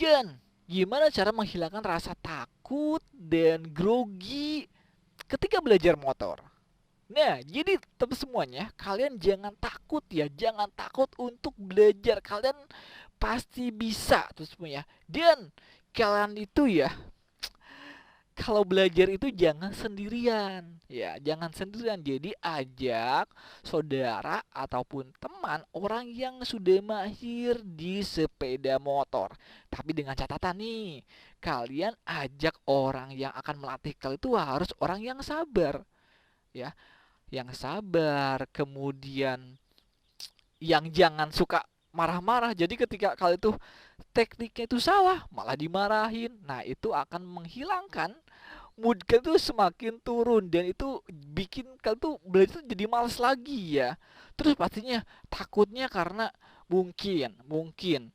Dan gimana cara menghilangkan rasa takut dan grogi ketika belajar motor? Nah, jadi teman semuanya, kalian jangan takut ya, jangan takut untuk belajar. Kalian pasti bisa tuh semuanya. Dan kalian itu ya, kalau belajar itu jangan sendirian. Ya, jangan sendirian. Jadi ajak saudara ataupun teman orang yang sudah mahir di sepeda motor. Tapi dengan catatan nih, kalian ajak orang yang akan melatih kalian itu harus orang yang sabar, ya, yang sabar, kemudian yang jangan suka marah-marah. Jadi ketika kalian tuh tekniknya itu salah, malah dimarahin. Nah, itu akan menghilangkan mood kalian tuh semakin turun dan itu bikin kalian tuh belajar tuh jadi malas lagi ya. Terus pastinya takutnya karena mungkin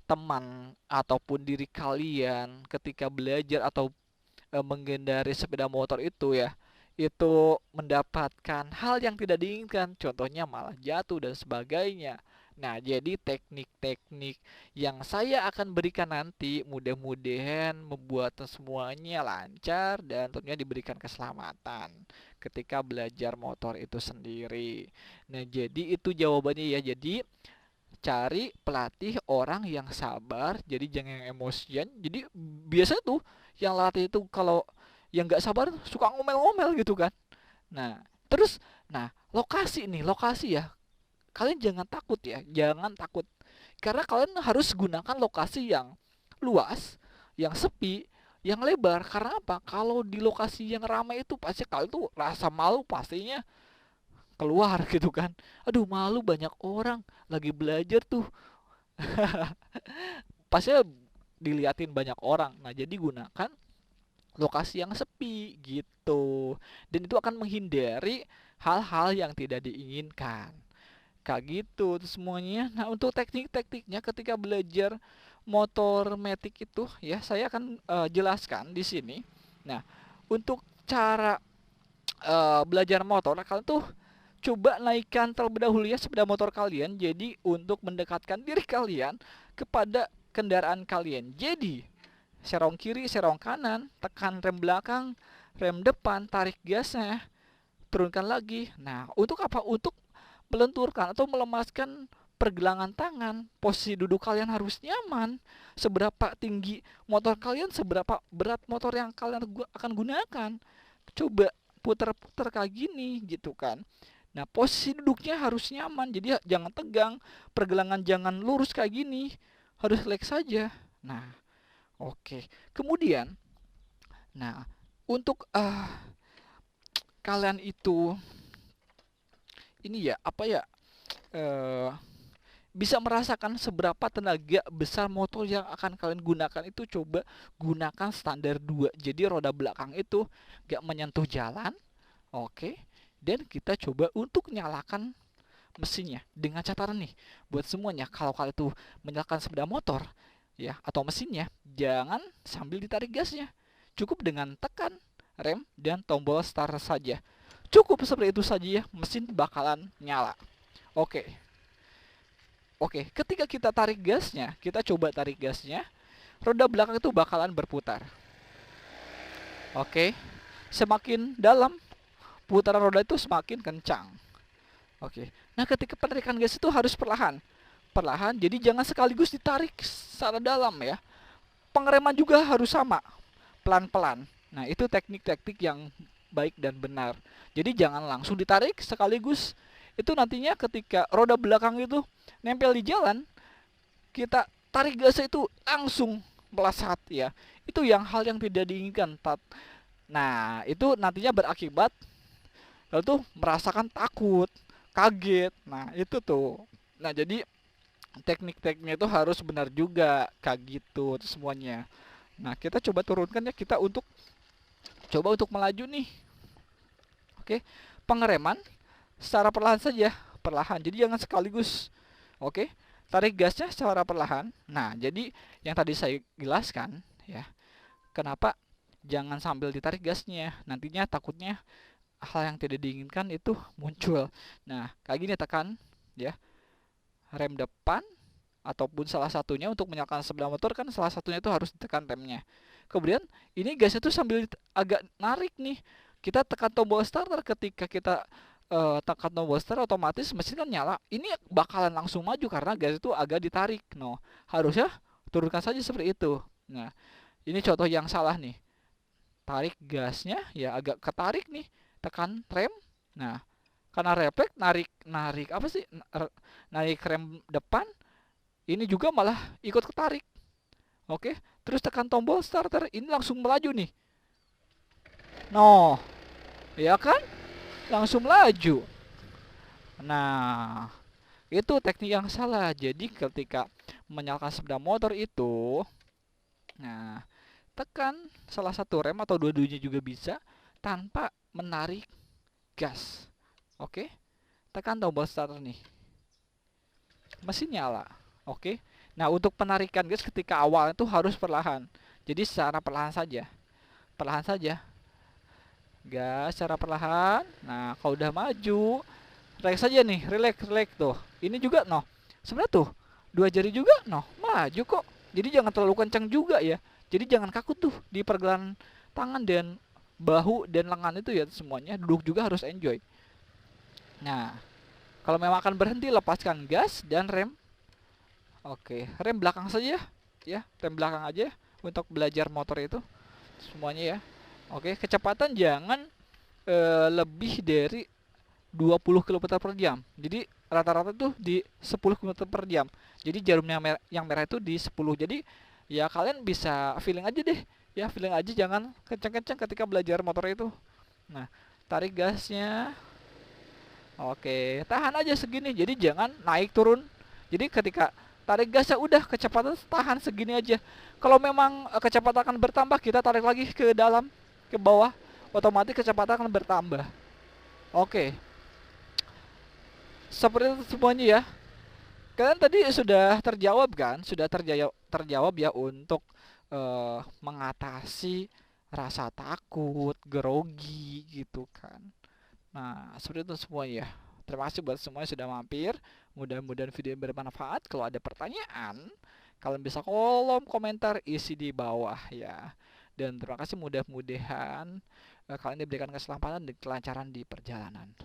teman ataupun diri kalian ketika belajar atau mengendari sepeda motor itu ya, itu mendapatkan hal yang tidak diinginkan, contohnya malah jatuh dan sebagainya. Nah, jadi teknik-teknik yang saya akan berikan nanti mudah-mudahan membuat semuanya lancar dan tentunya diberikan keselamatan ketika belajar motor itu sendiri. Nah, jadi itu jawabannya ya. Jadi cari pelatih orang yang sabar, jadi jangan yang emosian. Jadi biasa tuh yang latih itu kalau yang nggak sabar suka ngomel-ngomel gitu kan. Nah, terus, nah, lokasi nih, lokasi ya, kalian jangan takut ya, jangan takut, karena kalian harus gunakan lokasi yang luas, yang sepi, yang lebar. Karena apa? Kalau di lokasi yang ramai itu pasti kalian tuh rasa malu pastinya keluar gitu kan. Aduh, malu banyak orang lagi belajar tuh. Pasnya diliatin banyak orang. Nah, jadi gunakan lokasi yang sepi gitu. Dan itu akan menghindari hal-hal yang tidak diinginkan. Kayak gitu tuh semuanya. Nah, untuk teknik-tekniknya ketika belajar motor metik itu ya saya akan jelaskan di sini. Nah, untuk cara belajar motor, nah, kalian tuh coba naikkan terlebih dahulu ya sepeda motor kalian. Jadi untuk mendekatkan diri kalian kepada kendaraan kalian. Jadi serong kiri, serong kanan, tekan rem belakang, rem depan, tarik gasnya, turunkan lagi. Nah, untuk apa? Untuk melenturkan atau melemaskan pergelangan tangan. Posisi duduk kalian harus nyaman. Seberapa tinggi motor kalian, seberapa berat motor yang kalian akan gunakan. Coba putar-putar kayak gini gitu kan. Nah, posisi duduknya harus nyaman. Jadi jangan tegang, pergelangan jangan lurus kayak gini. Harus relax saja. Nah, oke. Kemudian, nah, untuk kalian itu ini ya, apa ya? eh Bisa merasakan seberapa tenaga besar motor yang akan kalian gunakan itu, coba gunakan standar 2. Jadi roda belakang itu gak menyentuh jalan. Oke. Dan kita coba untuk nyalakan mesinnya dengan catatan nih buat semuanya, kalau kalian tuh menyalakan sepeda motor ya atau mesinnya, jangan sambil ditarik gasnya. Cukup dengan tekan rem dan tombol start saja. Cukup seperti itu saja ya, mesin bakalan nyala. Oke. Oke, ketika kita tarik gasnya, kita coba tarik gasnya, roda belakang itu bakalan berputar. Oke. Semakin dalam putaran roda itu semakin kencang. Oke. Nah, ketika penarikan gas itu harus perlahan. Perlahan, jadi jangan sekaligus ditarik secara dalam ya. Pengereman juga harus sama, pelan-pelan. Nah, itu teknik-teknik yang baik dan benar. Jadi jangan langsung ditarik sekaligus. Itu nantinya ketika roda belakang itu nempel di jalan, kita tarik gas itu langsung melesat ya. Itu yang hal yang tidak diinginkan. Nah, itu nantinya berakibat lalu tuh merasakan takut, kaget. Nah, itu tuh. Nah, jadi teknik-tekniknya itu harus benar juga kayak gitu semuanya. Nah, kita coba turunkan ya, kita untuk coba untuk melaju nih. Oke. Pengereman secara perlahan saja, perlahan. Jadi jangan sekaligus. Oke. Tarik gasnya secara perlahan. Nah, jadi yang tadi saya jelaskan ya, kenapa jangan sambil ditarik gasnya. Nantinya takutnya hal yang tidak diinginkan itu muncul. Nah, kayak gini tekan ya. Rem depan, ataupun salah satunya untuk menyalakan sepeda motor kan salah satunya itu harus ditekan remnya. Kemudian ini gasnya tuh sambil agak narik nih. Kita tekan tombol starter, ketika kita tekan tombol starter otomatis mesin kan nyala. Ini bakalan langsung maju karena gas itu agak ditarik. No, harusnya turunkan saja seperti itu. Nah, ini contoh yang salah nih. Tarik gasnya ya agak ketarik nih. Tekan rem. Nah, karena refleks narik apa sih? Narik rem depan, ini juga malah ikut ketarik. Oke, terus tekan tombol starter, ini langsung melaju nih. No, ya kan? Langsung melaju. Nah, itu teknik yang salah. Jadi ketika menyalakan sepeda motor itu, nah, tekan salah satu rem atau dua-duanya juga bisa tanpa menarik gas. Oke, tekan tombol starter nih. Mesin nyala. Oke. Nah, untuk penarikan gas ketika awal itu harus perlahan. Jadi secara perlahan saja. Perlahan saja. Gas secara perlahan. Nah, kalau udah maju, relax saja nih, relax tuh. Ini juga noh. Sebenarnya tuh dua jari juga noh, maju kok. Jadi jangan terlalu kencang juga ya. Jadi jangan kaku tuh di pergelangan tangan dan bahu dan lengan itu ya semuanya. Duduk juga harus enjoy. Nah, kalau memang akan berhenti, lepaskan gas dan rem. Oke, rem belakang saja ya, rem belakang aja untuk belajar motor itu semuanya ya. Oke, kecepatan jangan lebih dari 20 km per jam. Jadi rata-rata tuh di 10 km per jam. Jadi jarumnya yang merah itu di 10. Jadi ya kalian bisa feeling aja deh. Ya, feeling aja, jangan kencang-kencang ketika belajar motor itu. Nah, tarik gasnya. Oke, tahan aja segini. Jadi jangan naik turun. Jadi ketika tarik gasnya udah kecepatan tahan segini aja. Kalau memang kecepatan akan bertambah, kita tarik lagi ke dalam, ke bawah, otomatis kecepatan akan bertambah. Oke. Seperti itu semuanya ya. Kalian tadi sudah terjawab kan? Sudah terjawab ya untuk mengatasi rasa takut, grogi gitu kan. Nah, seperti itu semua ya. Terima kasih buat semuanya sudah mampir. Mudah-mudahan video ini bermanfaat. Kalau ada pertanyaan, kalian bisa kolom komentar isi di bawah ya. Dan terima kasih, mudah-mudahan kalian diberikan keselamatan dan kelancaran di perjalanan.